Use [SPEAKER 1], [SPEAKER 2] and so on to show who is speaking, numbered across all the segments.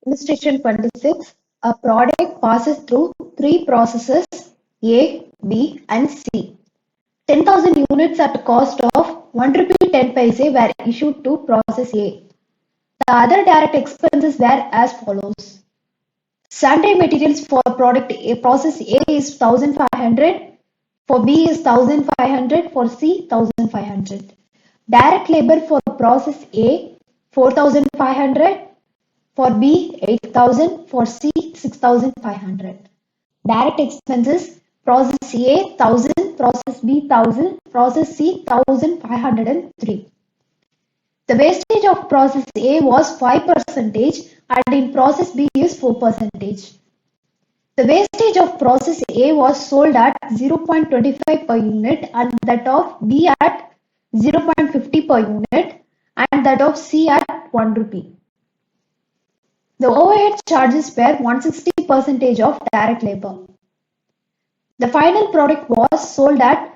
[SPEAKER 1] Illustration 26. A product passes through three processes A, B and C. 10,000 units at cost of 1 rupee 10 paise were issued to process A. The other direct expenses were as follows. Sundry materials for product A, process A is 1500, for B is 1500, for C 1500. Direct labor for process A 4500, for B 8000, for C 6500. Direct expenses process A 1000, process B 1000, process C 1503. The wastage of process A was 5% and in process B is 4%. The wastage of process A was sold at 0.25 per unit and that of B at 0.50 per unit and that of C at 1 rupee. The overhead charges were 160% of direct labor. The final product was sold at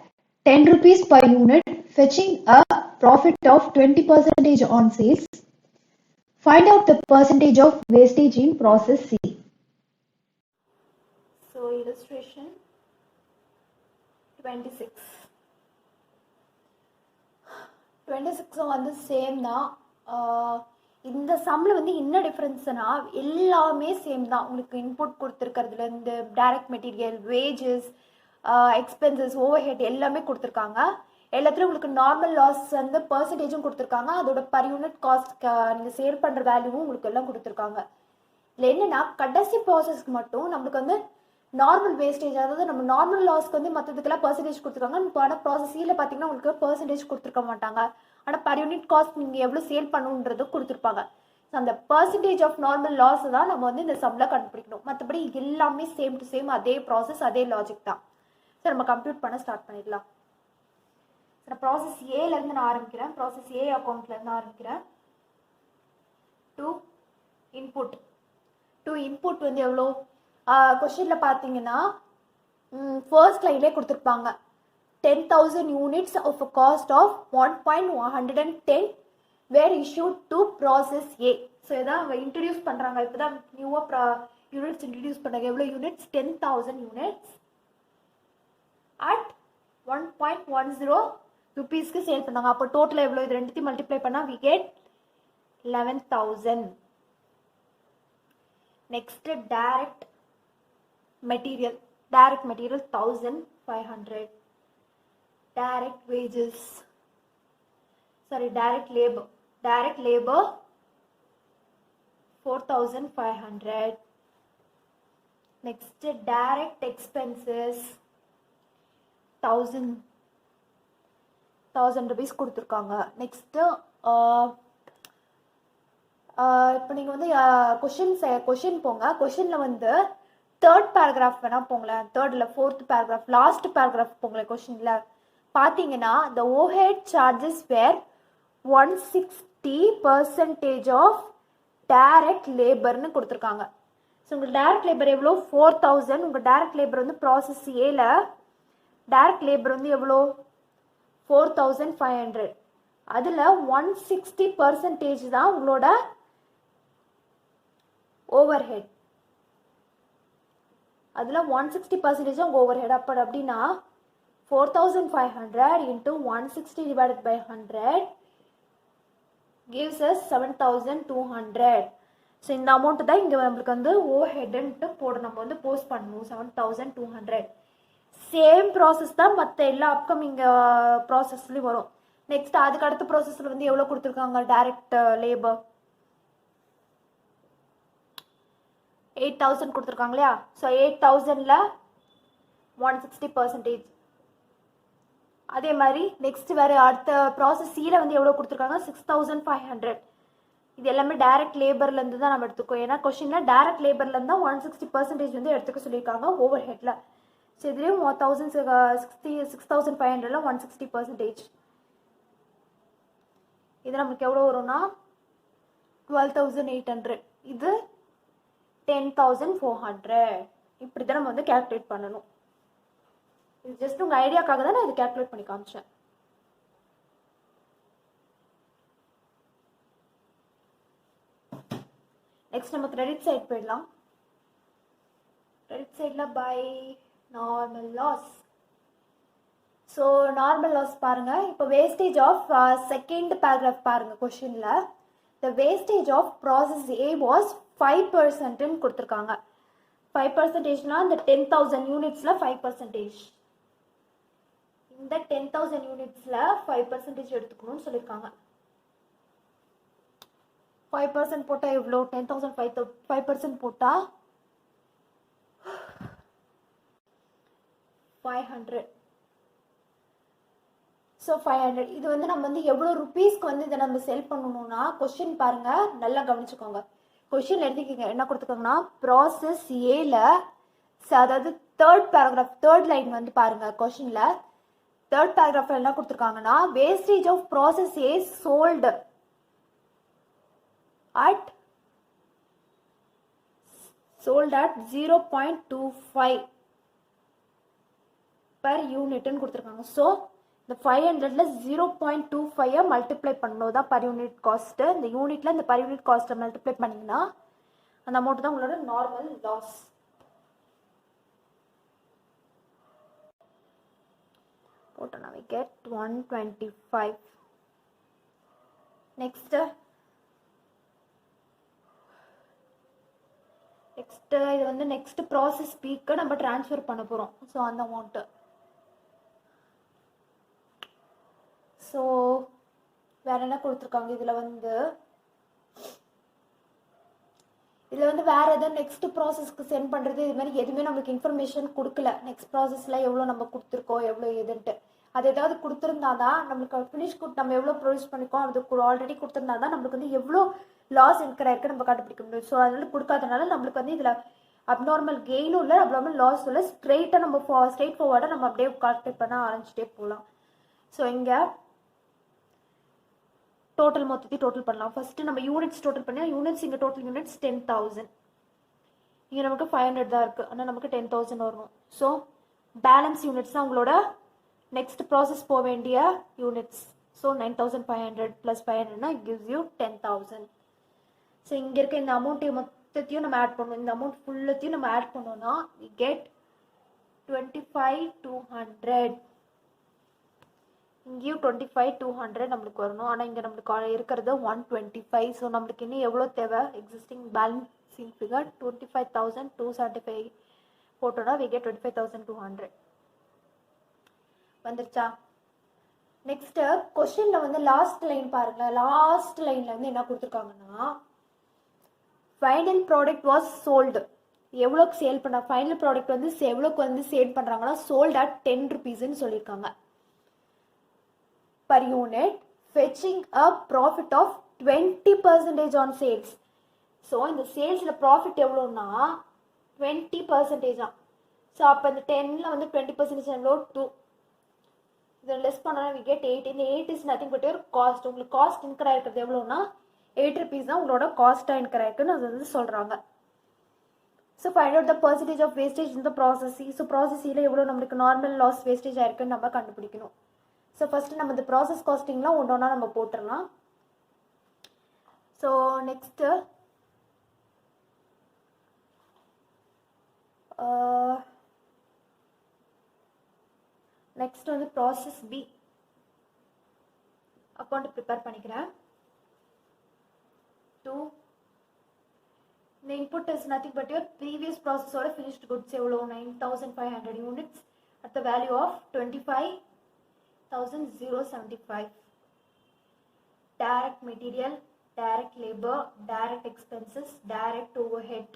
[SPEAKER 1] 10 rupees per unit, fetching a profit of 20% on sales. Find out the percentage of wastage in process C.
[SPEAKER 2] So illustration 26. 26 வந்து same தான். இந்த சம்மில் வந்து என்ன டிஃப்ரென்ஸ்னா எல்லாமே same தான். உங்களுக்கு input கொடுத்துருக்கிறதுலேருந்து direct material, wages, expenses, overhead எல்லாமே கொடுத்துருக்காங்க. எல்லாத்துலேயும் உங்களுக்கு நார்மல் லாஸ் வந்து பர்சன்டேஜும் கொடுத்துருக்காங்க. அதோட பர் யூனிட் காஸ்ட் நீங்கள் சேல் பண்ணுற வேல்யூவும் உங்களுக்கு எல்லாம் கொடுத்துருக்காங்க. இதில் என்னென்னா கடைசி ப்ராசஸ்க்கு மட்டும் நம்மளுக்கு வந்து நார்மல் வேஸ்டேஜ், அதாவது நம்ம நார்மல் லாஸ்க்கு வந்து மற்றதுக்கெல்லாம் பர்சன்டேஜ் கொடுத்துருக்காங்க. இப்போ ஆனால் ப்ராசஸ் சியில் பார்த்தீங்கன்னா உங்களுக்கு பர்சன்டேஜ் கொடுத்துருக்க மாட்டாங்க. ஆனால் பர் யூனிட் காஸ்ட் நீங்கள் எவ்வளோ சேல் பண்ணுன்றது கொடுத்துருப்பாங்க. ஸோ அந்த பர்சன்டேஜ் ஆஃப் நார்மல் லாஸ் தான் நம்ம வந்து இந்த சம்மில் கண்டுபிடிக்கணும். மற்றபடி எல்லாமே சேம் டு சேம், அதே ப்ராசஸ் அதே லாஜிக் தான். ஸோ நம்ம கம்ப்யூட் பண்ண ஸ்டார்ட் பண்ணிடலாம். நான் ப்ராசஸ் ஏலேருந்து நான் ஆரம்பிக்கிறேன். ப்ராசஸ் ஏ அக்கௌண்ட்லேருந்து ஆரம்பிக்கிறேன். டு இன்புட் வந்து எவ்வளோ கொஸ்டினில் பார்த்தீங்கன்னா ஃபர்ஸ்ட் லைன்லேயே கொடுத்துருப்பாங்க 10,000 units of a cost of 1.110 were issued to process A. So இதான் அவங்க இன்ட்ரடியூஸ் பண்ணுறாங்க. இப்போ தான் நியூவாக யூனிட்ஸ் இன்ட்ரடியூஸ் பண்ணுறாங்க. எவ்வளோ யூனிட்ஸ்? 10,000 யூனிட்ஸ் அட் 1.10 ருபீஸ்க்கு சேல் பண்ணாங்க. அப்போ டோட்டலாக எவ்வளோ? இது ரெண்டுத்தையும் மல்டிப்ளை பண்ணால் we get 11,000. Next direct material 1,500. direct wages, direct labor 4,500. next direct expenses 1,000 rupees கொடுத்துருக்காங்க. நெக்ஸ்ட் இப்போ நீங்கள் வந்து கொஷின் போங்க. கொஷினில் வந்து தேர்ட் பேராகிராஃப் வேணால் போங்களேன். தேர்டில் ஃபோர்த் பேராகிராஃப், லாஸ்ட் பேராகிராஃப் போங்களேன். கொஷினில் பார்த்தீங்கன்னா the overhead charges were 160% of direct laborன்னு கொடுத்துருக்காங்க. ஸோ உங்கள் டைரக்ட் லேபர் எவ்வளோ? 4,000. உங்கள் டைரக்ட் லேபர் வந்து ப்ராசஸ் ஏல டைரக்ட் லேபர் வந்து எவ்வளோ? 4,500. அதில் 160% தான் உங்களோட ஓவர் ஹெட். அதில் 160% உங்கள் ஓவர் ஹெட். அப்படின்னா 4,500 into 160 divided by 100 gives us 7,200. So இந்த அமௌண்ட் தான் இங்கே நம்மளுக்கு வந்து ஓஹெட்ன்ட்டு நம்ம வந்து போஸ்ட் பண்ணணும். 7,200. சேம் ப்ராசஸ் தான் மற்ற எல்லா அப்கமிங் ப்ராசஸ்லையும் வரும். நெக்ஸ்ட் அதுக்கு அடுத்த ப்ராசஸில் வந்து எவ்வளோ கொடுத்துருக்காங்க? டைரக்ட் லேபர் 8,000 கொடுத்துருக்காங்க இல்லையா? ஸோ 8,000ல் 160%. அதே மாதிரி நெக்ஸ்ட் வேறு அடுத்த ப்ராசஸ் சியில் வந்து எவ்வளோ கொடுத்துருக்காங்க? 6,500. இது எல்லாமே டைரக்ட் லேபர்லேருந்து தான் நம்ம எடுத்துக்கோம். ஏன்னா கொஸ்டினில் டைரக்ட் லேபர்லேருந்து தான் 160% வந்து எடுத்துக்க சொல்லியிருக்காங்க ஓவர் ஹெட்டில். ஸோ இதுலேயும் 6,500ல் 160%. இது நமக்கு எவ்வளோ வரும்னா 12,800. இது 10,400. இப்படி தான் நம்ம வந்து கேல்குலேட் பண்ணணும். இது ஜஸ்ட் உங்கள் ஐடியாக்காக தான் நான் இது கேல்குலேட் பண்ணி காமிச்சேன். நெக்ஸ்ட் நம்ம கிரெடிட் சைட் போயிடலாம். கிரெடிட் சைடில் by normal loss. So normal loss பாருங்க. இப்போ வேஸ்டேஜ் ஆஃப் செகண்ட் பேராகிராஃப் பாருங்க. கொஸ்டினில் the wastage of process A was 5%ன்னு கொடுத்துருக்காங்க. 5%னா இந்த 10,000 யூனிட்ஸில் 5%. இந்த 10,000 யூனிட்ஸில் 5% எடுத்துக்கணும்னு சொல்லியிருக்காங்க. 5% போட்டால் எவ்வளோ? 10,000 5% போட்டால் 500. ஸோ 500. இது வந்து நம்ம வந்து எவ்வளோ ருபீஸ்க்கு வந்து இதை நம்ம செல் பண்ணணும்னா, கொஸ்டின் பாருங்க, நல்லா கவனிச்சுக்கோங்க. கொஸ்டின் எடுத்துக்கிங்க என்ன கொடுத்துருக்காங்கன்னா, ப்ராசஸ் ஏல, அதாவது தேர்ட் பேராகிராஃப் தேர்ட் லைன் வந்து பாருங்க. கொஸ்டின்ல தேர்ட் பேராகிராஃப்ல என்ன கொடுத்துருக்காங்கன்னா, wastage of process A sold at 0.25 per unitன்னு கொடுத்துருக்காங்க. ஸோ இந்த 500ல 0.25 மல்டிப்ளை பண்ணணும் தான் பர் யூனிட் காஸ்ட். இந்த யூனிட்ல இந்த பர் யூனிட் காஸ்ட்டை மல்டிப்ளை பண்ணிங்கன்னா அந்த அமௌண்ட் தான் உங்களோட நார்மல் லாஸ். போட்டோம்னா we get 125. நெக்ஸ்ட் இது வந்து நெக்ஸ்ட் ப்ராசஸ் பிக்கு நம்ம ட்ரான்ஸ்ஃபர் பண்ண போகிறோம். ஸோ அந்த அமௌண்ட்டு. ஸோ வேற என்ன கொடுத்துருக்காங்க இதில் வந்து வேற எதாவது நெக்ஸ்ட் ப்ராசஸ்க்கு சென்ட் பண்ணுறது இது மாதிரி எதுவுமே நம்மளுக்கு இன்ஃபர்மேஷன் கொடுக்கல. நெக்ஸ்ட் ப்ராசஸில் எவ்வளோ நம்ம கொடுத்துருக்கோம், எவ்வளோ எதுன்ட்டு அது ஏதாவது கொடுத்துருந்தா தான் நம்மளுக்கு ஃபினிஷ் நம்ம எவ்வளோ ப்ரொடியூஸ் பண்ணிக்கோம் அது ஆல்ரெடி கொடுத்துருந்தா தான் நம்மளுக்கு வந்து எவ்வளோ லாஸ் இருக்கு நம்ம கண்டுபிடிக்க முடியும். ஸோ அதனால கொடுக்காதனால நம்மளுக்கு வந்து இதில் அப்நார்மல் கெயினும் இல்லை, அப்நார்மல் லாஸ் இல்லை. ஸ்ட்ரெயிட்டாக நம்ம ஸ்ட்ரெயிட் ஃபார்வர்டாக நம்ம அப்படியே கால்குலேட் பண்ண ஆரம்பிச்சிட்டே போகலாம். ஸோ இங்கே டோட்டல் மொத்தத்தையும் டோட்டல் பண்ணலாம். ஃபர்ஸ்ட் நம்ம யூனிட்ஸ் டோட்டல் பண்ணி யூனிட்ஸ் இங்கே டோட்டல் யூனிட்ஸ் 10,000. இங்கே நமக்கு 500 தான் இருக்குது, ஆனால் நமக்கு 10,000 வரணும். ஸோ பேலன்ஸ் யூனிட்ஸ் தான் உங்களோட நெக்ஸ்ட் ப்ராசஸ் போக வேண்டிய units. So 9,500 + 500னா it gives you 10,000. So இங்கே இருக்க இந்த அமௌண்ட்டையும் மொத்தத்தையும் நம்ம ஆட் பண்ணணும். இந்த அமௌண்ட் ஃபுல்லத்தையும் நம்ம ஆட் பண்ணோம்னா we get 25,200. இங்கேயும் 25,200 நம்மளுக்கு வரணும். ஆனால் இங்கே நம்மளுக்கு இருக்கிறது 125. ஸோ நம்மளுக்கு இன்னும் எவ்வளோ தேவை? எக்ஸிஸ்டிங் பேலன்சிங் ஃபிகர் 25,275 போட்டோன்னா we get 25,200 வந்துருச்சா? நெக்ஸ்ட் கொஸ்டின்ல வந்து லாஸ்ட் லைன் பாருங்க. லாஸ்ட் லைன்ல வந்து என்ன கொடுத்துருக்காங்கன்னா, ஃபைனல் ப்ராடக்ட் வாஸ் சோல்டு. எவ்வளோக்கு சேல் பண்ண ஃபைனல் ப்ராடக்ட் வந்து எவ்வளோக்கு வந்து சேல் பண்ணுறாங்கன்னா சோல்ட் அட் 10 rupeesன்னு சொல்லியிருக்காங்க per unit, fetching a profit of 20% on sales. So இந்த சேல்ஸில் ப்ராஃபிட் எவ்வளோன்னா 20%. ஸோ அப்போ இந்த 10ல் வந்து 20% எவ்வளோ? 2. இதை லெஸ் பண்ணோன்னா we get 8. இந்த 8 is nothing but your cost. உங்களுக்கு காஸ்ட் இன்கர் ஆகிருக்கிறது எவ்வளோன்னா 8 rupees தான் உங்களோட காஸ்ட்டாக இன்கர் ஆகிருக்குன்னு அது வந்து சொல்கிறாங்க. So find out the percentage of wastage இந்த ப்ராசஸ். ஸோ ப்ராசஸில் எவ்வளோ நம்மளுக்கு நார்மல் லாஸ் வேஸ்டேஜ் ஆயிருக்குன்னு நம்ம கண்டுபிடிக்கணும். ஸோ ஃபஸ்ட்டு நம்ம இந்த ப்ராசஸ் காஸ்டிங்லாம் ஒன்றா நம்ம போட்டுடலாம். ஸோ நெக்ஸ்ட்டு வந்து ப்ராசஸ் பி அக்கௌண்ட் ப்ரிப்பேர் பண்ணிக்கிறேன். 2 the input is nothing but your previous process or finished goods எவ்வளோ? 9,500 units at the value of 25,075. direct material, direct labor, direct expenses, direct overhead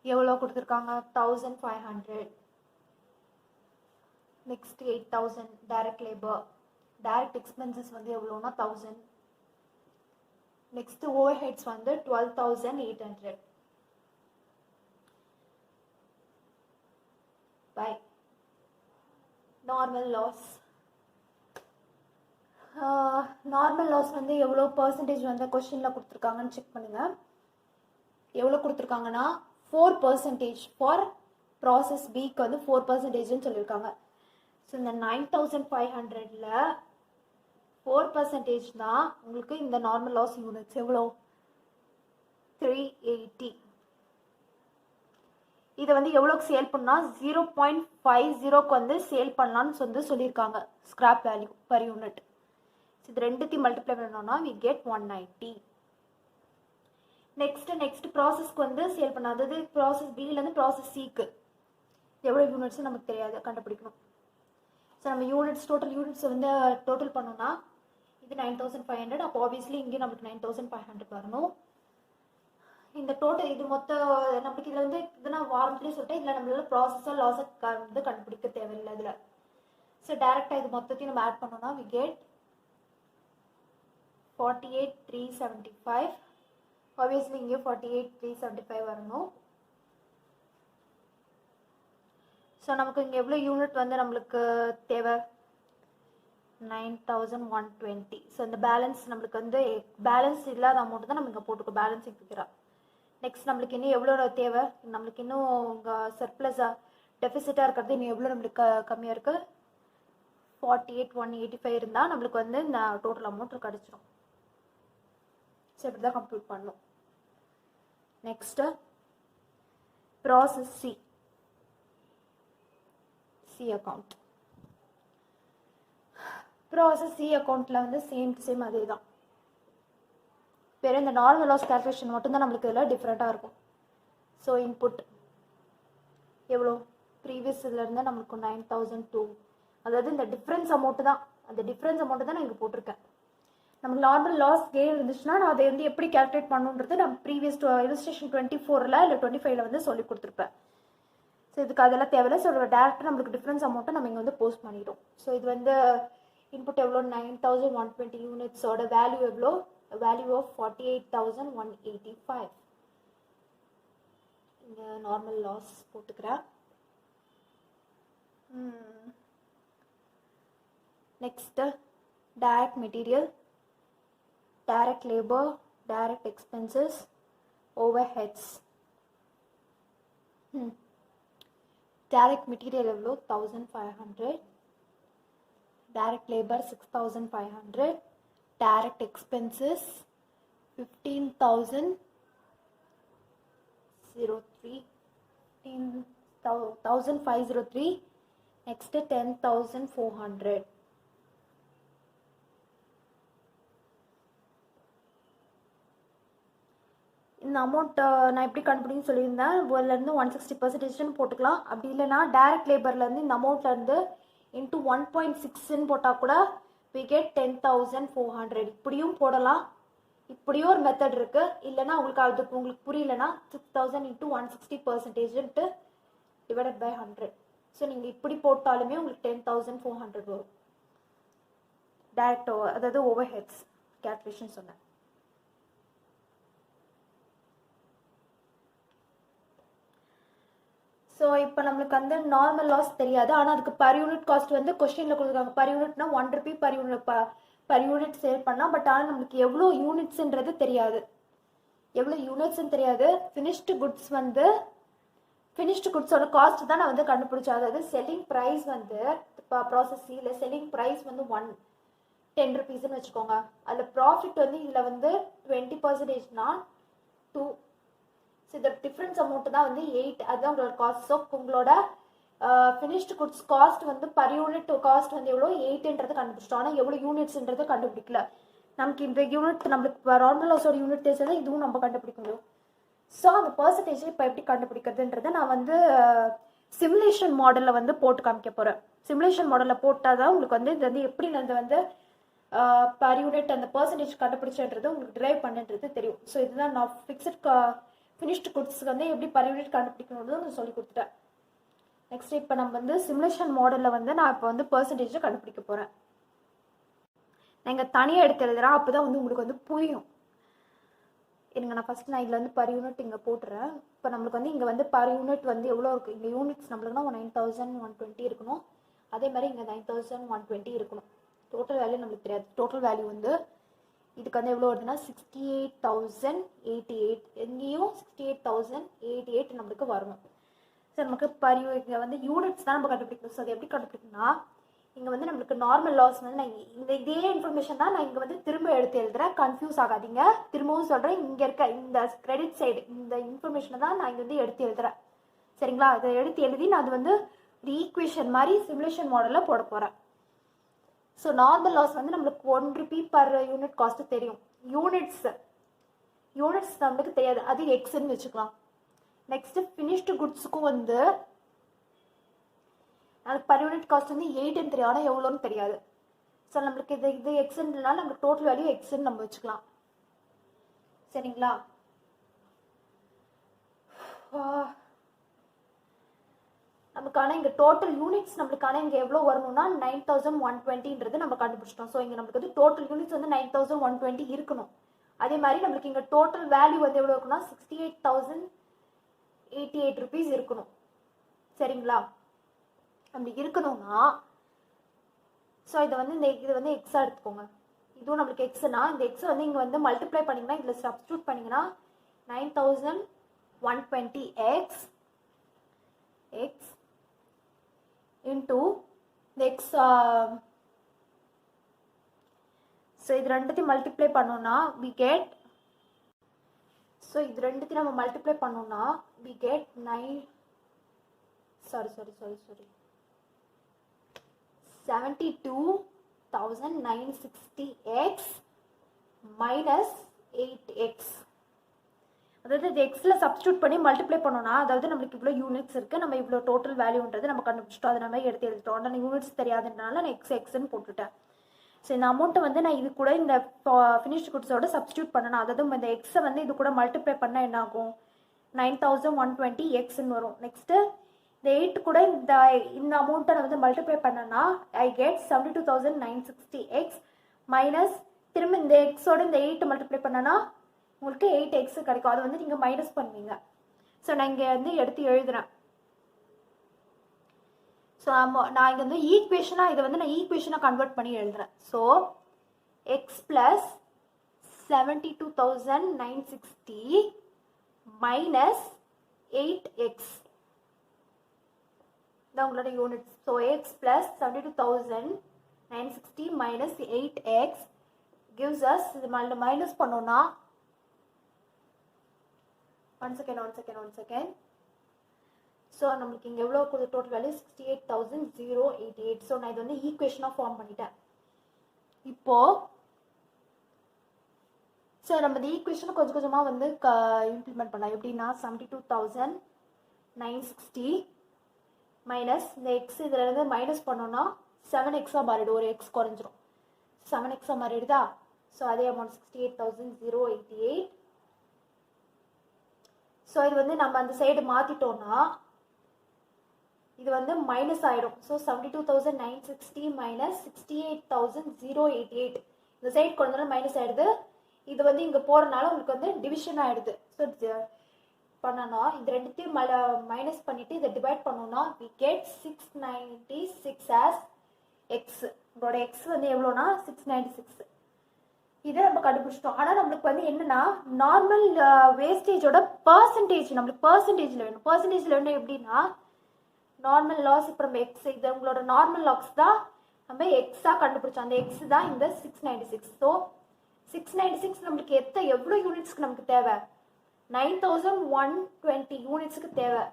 [SPEAKER 2] எவ்வளோ கொடுத்துருக்காங்க? 1,500. next 8,000 direct labor. direct expenses வந்து எவ்வளோனா 1,000. next overheads வந்து 12,800 by normal loss. Normal loss வந்து எவ்வளோ percentage வந்து கொஸ்டினில் கொடுத்துருக்காங்கன்னு செக் பண்ணுங்கள். எவ்வளோ கொடுத்துருக்காங்கன்னா 4% ஃபார் ப்ராசஸ் பிக்கு வந்து 4%ன்னு சொல்லியிருக்காங்க. ஸோ இந்த 9,500ல் 4% தான் உங்களுக்கு இந்த நார்மல் லாஸ் யூனிட்ஸ் எவ்வளோ? 380. இதை வந்து எவ்வளோக்கு சேல் பண்ணால் 0.50க்கு வந்து சேல் பண்ணலான்னு சொல்லியிருக்காங்க ஸ்கிராப் வேல்யூ பர் யூனிட். இது ரெண்டுத்தையும் மல்டிப்ளை பண்ணோம்னா வி கெட் 190. நெக்ஸ்ட் ப்ராசஸ்க்கு வந்து சேல் பண்ண, அதாவது ப்ராசஸ் பிலேருந்து ப்ராசஸ் சிக்கு எவ்வளோ யூனிட்ஸ் நமக்கு தெரியாது, கண்டுபிடிக்கணும். ஸோ நம்ம டோட்டல் யூனிட்ஸ் வந்து டோட்டல் பண்ணோம்னா இது 9500. அப்போ ஆப்வியஸ்லி இங்கே நமக்கு 9500 வரணும். இந்த டோட்டல் இது மொத்த நமக்கு இதில் வந்து இது நான் வாரத்துலேயே சொல்லிட்டேன், இதில் நம்மளால ப்ராசஸாக லாஸை வந்து கண்டுபிடிக்க தேவையில்லை இதில். ஸோ டேரெக்டாக இது மொத்தத்தையும் நம்ம ஆட் பண்ணோம்னா வி கெட் 48,375. ஆப்வியஸ்லி இங்கே 48,375 வரணும். ஸோ நமக்கு இங்கே எவ்வளோ யூனிட் வந்து நம்மளுக்கு தேவை, 9120. ஸோ இந்த பேலன்ஸ் நம்மளுக்கு வந்து பேலன்ஸ் இல்லாத அமௌண்ட் தான் நம்ம இங்கே போட்டுக்கோ, பேலன்ஸிங் ஃபிகரா. நெக்ஸ்ட் நம்மளுக்கு இன்னும் எவ்வளோ தேவை, நம்மளுக்கு இன்னும் இங்கே சர்ப்ளஸாக டெஃபிசிட்டாக இருக்கிறது இன்னும் எவ்வளோ நம்மளுக்கு கம்மியாக இருக்குது, 48,185 இருந்தால் நம்மளுக்கு வந்து இந்த டோட்டல் அமௌண்ட் கிடச்சிரும். ஸோ இப்படி தான் கம்ப்யூட் பண்ணணும். Next process C account. Process C அக்கௌண்ட்டில் வந்து சேம் அதே தான், வேறு இந்த நார்மல் லாஸ் கேல்குலேஷன் மட்டும்தான் நம்மளுக்கு இதில் டிஃப்ரெண்ட்டாக இருக்கும். ஸோ இன்புட் எவ்வளோ ப்ரீவியஸ் இதுலேருந்து நம்மளுக்கு 9002, அதாவது இந்த டிஃப்ரென்ஸ் அமௌண்ட்டு தான், அந்த டிஃப்ரென்ஸ் அமௌண்ட்டு தான் நான் இங்கே போட்டிருக்கேன். நமக்கு நார்மல் லாஸ் கெயின் இருந்துச்சுன்னா நான் அதை வந்து எப்படி கேல்குலேட் பண்ணுன்றது நம்ம ப்ரீவியஸ் illustration 24 இல்லை 25 வந்து சொல்லி கொடுத்துருப்பேன். ஸோ இதுக்கு அதெல்லாம் தேவையில்லை. ஸோ டேரெக்டாக நம்மளுக்கு டிஃப்ரென்ஸ் அமௌண்ட்டை நம்ம இங்கே வந்து போஸ்ட் பண்ணிடும். ஸோ இது வந்து இன்புட் எவ்வளோ, 9120 யூனிட்ஸோட வேல்யூ எவ்வளோ, வேல்யூ ஆஃப் 48,185. இங்கே நார்மல் லாஸ் போட்டுக்கிறேன். Next direct material, direct labour, direct expenses, overheads. Direct material எவ்வளோ, 1500. Direct labour 6500. direct expenses 15,503. Next 10,400. இந்த அமௌண்ட் நான் எப்படி கண்டுபிடின்னு சொல்லியிருந்தேன், இருந்து 160% போட்டுக்கலாம். அப்படி இல்லைன்னா டைரக்ட் லேபர்லேருந்து இந்த அமௌண்ட்லேருந்து இன்ட்டு 1.6 போட்டால் கூட we get 10,400. இப்படியும் போடலாம், இப்படியும் ஒரு மெத்தட் இருக்கு. இல்லைன்னா உங்களுக்கு புரியலன்னா 6,000 into 160% divided by 100. ஸோ நீங்கள் இப்படி போட்டாலுமே உங்களுக்கு 10,400 வரும். டைரக்ட் அதாவது ஓவர் ஹெட்ஸ் கேல்குலேஷன் சொன்னேன். ஸோ இப்போ நம்மளுக்கு வந்து நார்மல் லாஸ் தெரியாது, ஆனால் அதுக்கு பர் யூனிட் காஸ்ட் வந்து கொஸ்டினில் கொடுத்துருக்காங்க. பர் யூனிட்னா 1 ரூபி பர் யூனிட் சேல் பண்ணால். பட் ஆனால் நம்மளுக்கு எவ்வளோ யூனிட்ஸ்ன்றது தெரியாது, எவ்வளோ யூனிட்ஸ்ன்னு தெரியாது. ஃபினிஷ்டு குட்ஸோட காஸ்ட் தான் நான் வந்து கண்டுபிடிச்சேன். அதாவது செல்லிங் ப்ரைஸ் வந்து இப்போ ப்ராசஸ் சியில் செல்லிங் ப்ரைஸ் வந்து 10 rupeesன்னு வச்சுக்கோங்க. அதில் ப்ராஃபிட் வந்து இதில் வந்து 20%னா 2. ஸோ இந்த டிஃப்ரென்ஸ் அமௌண்ட் தான் வந்து 8. அதுதான் உங்களோட காஸ்ட். ஸோ உங்களோட ஃபினிஷ்டு குட்ஸ் காஸ்ட் வந்து பர் யூனிட் காஸ்ட் வந்து எவ்வளோ 8ன்றது கண்டுபிடிச்சிட்டோம். ஆனால் எவ்வளோ யூனிட்ஸ்ன்றது கண்டுபிடிக்கல. நமக்கு இந்த யூனிட் நம்மளுக்கு நார்மல் லாஸோட யூனிட் தெரிஞ்சது, இதுவும் நம்ம கண்டுபிடிக்க முடியும். ஸோ அந்த பர்சன்டேஜ் இப்போ எப்படி கண்டுபிடிக்கிறதுன்றதை நான் வந்து சிமுலேஷன் மாடலில் வந்து போட்டு காமிக்க போகிறேன். சிமுலேஷன் மாடலில் போட்டால் தான் உங்களுக்கு வந்து இது வந்து எப்படி நான் வந்து பர் யூனிட் அந்த பர்சன்டேஜ் கண்டுபிடிச்சன்றது உங்களுக்கு டிரைவ் பண்ணுன்றது தெரியும். ஸோ இதுதான் நான் ஃபினிஷ்டு குட்ஸ்க்கு வந்து எப்படி பர் யூனிட் கண்டுபிடிக்கணும்னு நான் சொல்லி கொடுத்துட்டேன். நெக்ஸ்ட் இப்போ நம்ம வந்து சிமுலேஷன் மாடலில் வந்து நான் இப்போ வந்து பர்சன்டேஜை கண்டுபிடிக்க போகிறேன். நான் இங்கே தனியாக எடுத்து எழுதுறேன், அப்போ தான் வந்து உங்களுக்கு வந்து புரியும். இருங்க, நான் ஃபஸ்ட் நான் இதில் வந்து பர் யூனிட் இங்கே போட்டுறேன். இப்போ நம்மளுக்கு வந்து இங்கே வந்து பர் யூனிட் வந்து எவ்வளோ இருக்குது, இங்கே யூனிட்ஸ் நம்மளுக்குனா 9,120 இருக்கணும். அதே மாதிரி இங்கே 9,120 இருக்கணும். டோட்டல் வேல்யூ நம்மளுக்கு தெரியாது. டோட்டல் வேல்யூ வந்து இதுக்கு வந்து எவ்வளோ வருதுன்னா 68,088. எங்கேயும் 68,088 நம்மளுக்கு வரணும். ஸோ நமக்கு இங்கே வந்து யூனிட்ஸ் தான் நம்ம கண்டுபிடிக்கணும். ஸோ அது எப்படி கண்டுபிடிக்கணும்னா இங்கே வந்து நம்மளுக்கு நார்மல் லாஸ் வந்து நான் இதே இன்ஃபர்மேஷன் தான் நான் இங்கே வந்து திரும்ப எடுத்து எழுதுறேன். கன்ஃபியூஸ் ஆகாதீங்க. திரும்பவும் சொல்கிறேன், இங்கே இருக்க இந்த கிரெடிட் சைடு இந்த இன்ஃபர்மேஷனை தான் நான் இங்கே வந்து எடுத்து எழுதுறேன். சரிங்களா? அதை எடுத்து எழுதி நான் அது வந்து ஒரு ஈக்குவேஷன் மாதிரி சிமுலேஷன் மாடலில் போட போகிறேன். ஸோ நார்மல் லாஸ் வந்து நம்மளுக்கு 1 ரூபி பர் யூனிட் காஸ்ட்டு தெரியும். யூனிட்ஸ் நம்மளுக்கு தெரியாது, அது எக்ஸ்ன்னு வச்சுக்கலாம். நெக்ஸ்ட்டு ஃபினிஷ்டு குட்ஸுக்கும் வந்து அதுக்கு பர் யூனிட் காஸ்ட் வந்து 8ன்னு தெரியும், ஆனால் எவ்வளோன்னு தெரியாது. ஸோ நம்மளுக்கு இது எக்ஸ்ன்றனால நம்மளுக்கு டோட்டல் வேல்யூ எக்ஸ்ன்னு நம்ம வச்சுக்கலாம். சரிங்களா? நமக்கான இங்கே டோட்டல் யூனிட்ஸ் நம்மளுக்கான இங்கே எவ்வளோ வரணும்னா 9120ன்றது நம்ம கண்டுபிடிச்சிட்டோம். ஸோ இங்கே நம்மளுக்கு வந்து டோட்டல் யூனிட்ஸ் வந்து 9120 இருக்கணும். அதே மாதிரி நம்மளுக்கு இங்கே டோட்டல் வேல்யூ வந்து எவ்வளோ இருக்குன்னா 68,088 ருபீஸ் இருக்கணும். சரிங்களா? அப்படி இருக்கணும்னா ஸோ இதை வந்து இது வந்து எக்ஸாக எடுத்துக்கோங்க. இதுவும் நம்மளுக்கு எக்ஸ்னா இந்த எக்ஸ் வந்து இங்கே வந்து மல்டிப்ளை பண்ணிங்கன்னா இதில் சப்ஸ்டியூட் பண்ணிங்கன்னா 9120 எக்ஸ் இன்டூ இந்த எக்ஸ். ஸோ இது ரெண்டுத்தையும் மல்டிப்ளை பண்ணோம்னா வி கெட், ஸோ இது ரெண்டுத்தையும் நம்ம மல்டிப்ளை பண்ணோம்னா we get 72,960x minus 8x. அதாவது இது எக்ஸில் சப்ஸ்டியூட் பண்ணி மல்டிப்ளை பண்ணோம்னா, அதாவது நம்மளுக்கு இவ்வளோ யூனிட்ஸ் இருக்குது, நம்ம இவ்வளோ டோட்டல் வேல்யூன்றது நம்ம கண்டுபிடிச்சிட்டோம். அதை நம்ம எடுத்து எழுதிட்டோம். ஆனால் யூனிட்ஸ் தெரியாதுன்றனால நான் எக்ஸ்ன்னு போட்டுட்டேன். ஸோ இந்த அமௌண்ட்டை வந்து நான் இது கூட இந்த ஃபினிஷ்டு குட்ஸோட சப்ஸ்டியூட் பண்ணணும். அதாவது இந்த எக்ஸை வந்து இது கூட மல்டிப்ளை பண்ணால் என்ன ஆகும்? 9120 எக்ஸ்ன்னு வரும். நெக்ஸ்ட்டு இந்த 8 கூட இந்த அமௌண்ட்டை நான் வந்து மல்டிப்ளை பண்ணேன்னா ஐ கெட் 72,960x மைனஸ் திரும்ப இந்த எக்ஸோட இந்த 8 மல்டிப்ளை பண்ணனா உங்களுக்கு 8x கிடைக்கும். அது வந்து நீங்கள் மைனஸ் பண்ணுவீங்க. ஸோ நான் இங்கே வந்து எடுத்து எழுதுறேன். ஸோ நான் இங்கே வந்து ஈக்குவேஷனாக இதை வந்து நான் ஈக்குவேஷனாக கன்வெர்ட் பண்ணி எழுதுறேன். So X plus 72,960 minus 8x இதான் உங்களோட units. So X plus 72,960 minus 8x gives us, இது மைனஸ் பண்ணோன்னா ஒன் செகண்ட். ஸோ நம்மளுக்கு இங்கே எவ்வளோ டோட்டல் வேல்யூ 68,088. ஸோ நான் இது வந்து ஈக்குவேஷனாக ஃபார்ம் பண்ணிட்டேன். இப்போது ஸோ நம்ம இந்த ஈக்குவேஷனை கொஞ்சம் கொஞ்சமாக வந்து இம்ப்ளிமெண்ட் பண்ணலாம். எப்படின்னா 72,960 மைனஸ் இந்த எக்ஸ் இதில் இருந்து மைனஸ் பண்ணோன்னா 7x மாறிடும். ஒரு எக்ஸ் குறைஞ்சிரும். 7x மாறிடுதா? ஸோ அதே அமௌண்ட் 68,088. ஸோ இது வந்து நம்ம அந்த சைடு மாற்றிட்டோன்னா இது வந்து மைனஸ் ஆகிடும். ஸோ 72,960 மைனஸ் 68,088 இந்த சைடு கொஞ்ச மைனஸ் ஆகிடுது. இது வந்து இங்கே போகிறனால உங்களுக்கு வந்து டிவிஷன் ஆகிடுது. ஸோ பண்ணணும், இந்த ரெண்டுத்தையும் மைனஸ் பண்ணிவிட்டு இதை டிவைட் பண்ணோன்னா வி கெட் 696 as எக்ஸ். உங்களோட எக்ஸ் வந்து எவ்வளோனா 696. இதை நம்ம கண்டுபிடிச்சிட்டோம். ஆனால் நம்மளுக்கு வந்து என்னன்னா நார்மல் வேஸ்டேஜோட பர்சன்டேஜ் நம்மளுக்கு பர்சன்டேஜில் வேணும். பர்சன்டேஜில் வேணும் எப்படின்னா நார்மல் லாஸ் இப்போ நம்ம எக்ஸ் இது உங்களோட நார்மல் லாஸ் தான் நம்ம எக்ஸாக கண்டுபிடிச்சோம். அந்த எக்ஸ் தான் இந்த 696. ஸோ 696 நம்மளுக்கு எவ்வளோ யூனிட்ஸ்க்கு நமக்கு தேவை? 9,120 யூனிட்ஸுக்கு தேவை.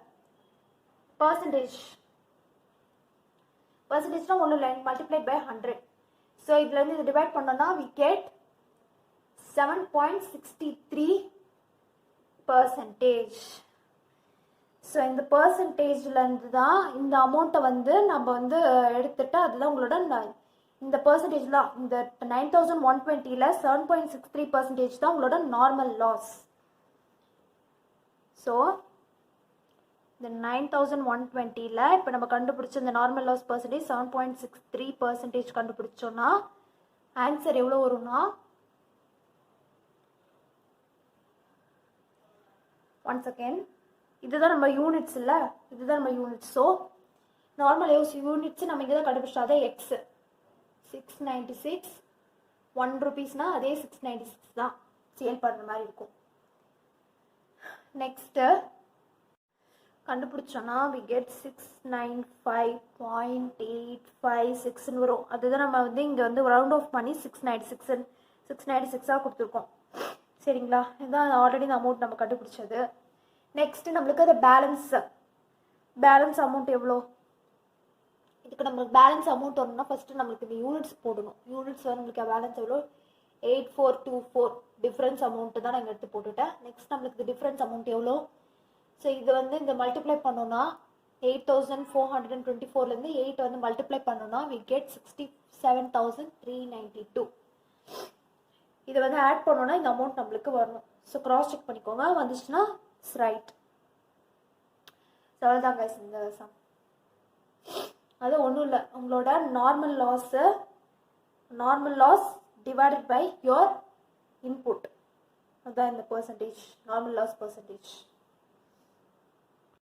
[SPEAKER 2] பர்சன்டேஜ்னா ஒன்றும் இல்லை, மல்டிப்ளைட் பை 100. ஸோ இதுலேருந்து இது டிவைட் பண்ணோன்னா வி கெட் 7.63%. ஸோ இந்த பர்சன்டேஜ்லேருந்து தான் இந்த அமௌண்ட்டை வந்து நம்ம வந்து எடுத்துட்டு அதுதான் உங்களோட இந்த பர்சன்டேஜ் தான் இந்த 9,120ல் 7.63% தான் உங்களோட நார்மல் லாஸ். ஸோ இந்த 9,120ல் இப்போ நம்ம கண்டுபிடிச்ச இந்த நார்மல் லாஸ் பர்சன்டேஜ் 7.63% கண்டுபிடிச்சோன்னா ஆன்சர் எவ்வளோ வரும்னா 1 செகண்ட். இதுதான் நம்ம யூனிட்ஸ் இல்லை, இதுதான் நம்ம யூனிட்ஸ். ஸோ நார்மல் யூனிட்ஸ் நம்ம இங்கே தான் கண்டுபிடிச்சோம். அதே எக்ஸ் 696 1 ரூபீஸ்னா அதே 696 தான் சேல் பண்ணுற மாதிரி இருக்கும். நெக்ஸ்ட்டு கண்டுபிடிச்சோன்னா we get 695.856 வரும். அதுதான் நம்ம வந்து இங்கே வந்து ரவுண்ட் ஆஃப் பண்ணி 696 கொடுத்துருக்கோம். சரிங்களா, இதுதான் ஆல்ரெடி இந்த அமௌண்ட் நம்ம கண்டுபிடிச்சது. நெக்ஸ்ட் நம்மளுக்கு அது பேலன்ஸ் அமௌண்ட் எவ்வளோ? இதுக்கு நம்மளுக்கு பேலன்ஸ் அமௌண்ட் வரணும்னா ஃபஸ்ட்டு நம்மளுக்கு இந்த யூனிட்ஸ் போடணும். யூனிட்ஸ் வந்து நம்மளுக்கு பேலன்ஸ் எவ்வளோ? 8424 டிஃப்ரென்ஸ் அமௌண்ட்டு தான் நான் எடுத்து போட்டுட்டேன். நெக்ஸ்ட் நம்மளுக்கு டிஃப்ரென்ஸ் அமௌண்ட் எவ்வளோ? ஸோ இது வந்து இந்த மல்டிப்ளை பண்ணோன்னா 8424லேருந்து 8 வந்து மல்டிப்ளை பண்ணோன்னா we get 67,392. இதை வந்து ஆட் பண்ணோன்னா இந்த அமௌண்ட் நம்மளுக்கு வரணும். ஸோ கிராஸ் செக் பண்ணிக்கோங்க, வந்துச்சுன்னா இட்ஸ் ரைட். ஸோ அவ்வளோதான் கைஸ் இந்த சம். அது ஒன்றும் இல்லை, உங்களோட normal loss divided by your input, அதுதான் இந்த பர்சன்டேஜ், நார்மல் லாஸ் பர்சன்டேஜ்.